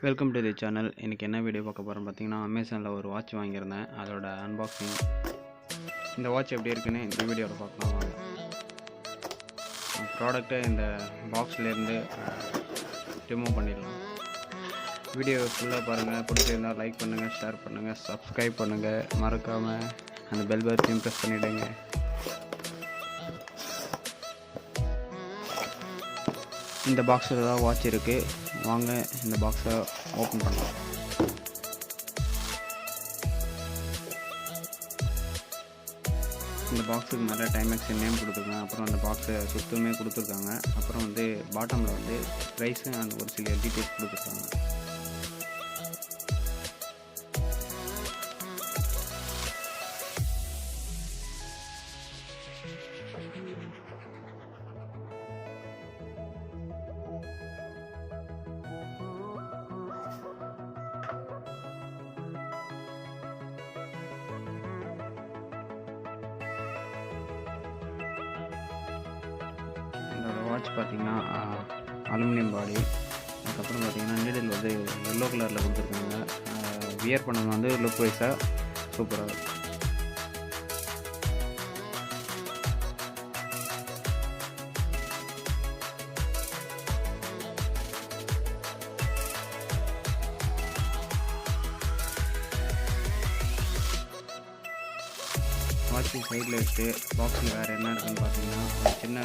Welcome to the channel. இன்றைக்கி என்ன video பார்க்க போகிறோன்னு பார்த்தீங்கன்னா, அமேசானில் ஒரு வாட்ச் வாங்கியிருந்தேன். அதோட அன்பாக்சிங். இந்த வாட்ச் எப்படி இருக்குன்னு இந்த வீடியோவில் பார்க்கலாம் வாங்க. ப்ராடக்ட்டை இந்த பாக்ஸ்லேருந்து ரிமூவ் பண்ணிடலாம். வீடியோ ஃபுல்லாக பாருங்கள். பிடிச்சிருந்தால் லைக் பண்ணுங்கள், ஷேர் பண்ணுங்கள், சப்ஸ்கிரைப் பண்ணுங்கள். மறக்காமல் அந்த பெல் பட்டனையும் ப்ரெஸ் பண்ணிவிடுங்க. இந்த பாக்ஸில் தான் வாட்ச் இருக்குது. வாங்க இந்த பாக்ஸை ஓப்பன் பண்ணலாம். இந்த பாக்ஸுக்கு மேலே டைமெக்ஸ் நேம் கொடுத்துருக்காங்க. அப்புறம் அந்த பாக்ஸை சுத்தமே கொடுத்துருக்காங்க. அப்புறம் பாட்டமில் ப்ரைஸு அண்ட் ஒரு சில டீட்டெயில்ஸ் கொடுத்துருக்காங்க. வாட்ச் பார்த்திங்கன்னா அலுமினியம் பாடி. அதுக்கப்புறம் பார்த்திங்கன்னா நீடில் எல்லோ கலரில் கொடுத்துருக்காங்க. வியர் பண்ணது லுக் வைஸாக சூப்பராக இருக்கும். வாட்சி சைடில் வச்சுட்டு பாக்ஸில் வேறு என்ன இருக்குன்னு பார்த்தீங்கன்னா, ஒரு சின்ன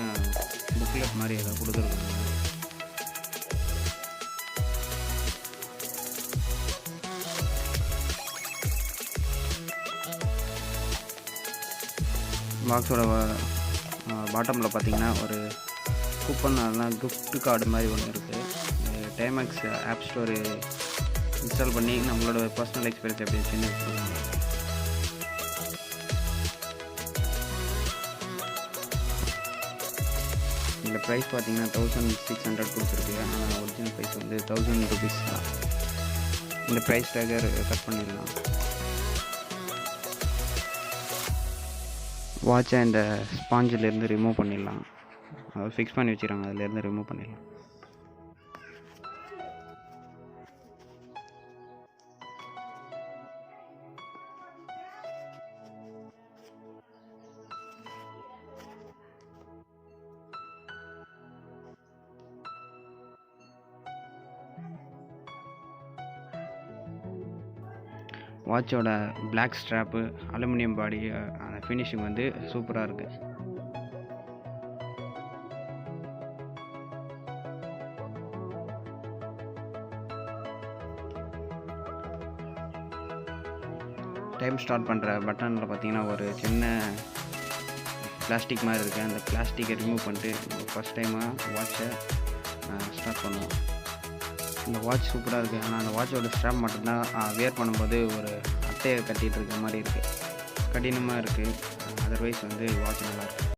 புக்லெட் மாதிரி ஏதாவது கொடுத்துருக்காங்க. பாக்ஸோட பாட்டமில் பார்த்தீங்கன்னா ஒரு கூப்பன், அதெல்லாம் கிஃப்ட் கார்டு மாதிரி ஒன்று இருக்குது. டைமெக்ஸ் ஆப் ஸ்டோர் இன்ஸ்டால் பண்ணி நம்மளோட பர்சனல் எக்ஸ்பீரியன்ஸ் எப்படி இருந்துச்சுன்னு வச்சுருக்காங்க. இந்த ப்ரைஸ் பார்த்தீங்கன்னா 1600 கொடுத்துருக்கு. ஆனால் ஒரிஜினல் ப்ரைஸ் 1000 ருபீஸ் தான். இந்த ப்ரைஸ் டேக்கர் கட் பண்ணிடலாம். வாட்சை இந்த ஸ்பாஞ்சிலேருந்து ரிமூவ் பண்ணிடலாம். அதை ஃபிக்ஸ் பண்ணி வச்சுக்கிறாங்க, அதிலேருந்து ரிமூவ் பண்ணிடலாம். வாட்சோட பிளாக் ஸ்ட்ராப்பு, அலுமினியம் பாடி, அந்த ஃபினிஷிங் சூப்பராக இருக்குது. டைம் ஸ்டார்ட் பண்ணுற பட்டனில் பார்த்தீங்கன்னா ஒரு சின்ன பிளாஸ்டிக் மாதிரி இருக்குது. அந்த பிளாஸ்டிக்கை ரிமூவ் பண்ணிட்டு ஃபஸ்ட் டைமாக வாட்சை ஸ்டார்ட் பண்ணுவோம். இந்த வாட்ச் சூப்பராக இருக்குது. ஆனால் அந்த வாட்சோட ஸ்ட்ராப் மட்டும்தான் வியர் பண்ணும்போது ஒரு அட்டையை கட்டிகிட்டு இருக்க மாதிரி இருக்குது, கடினமாக இருக்குது. அதர்வைஸ் வாட்ச் நல்லாயிருக்கு.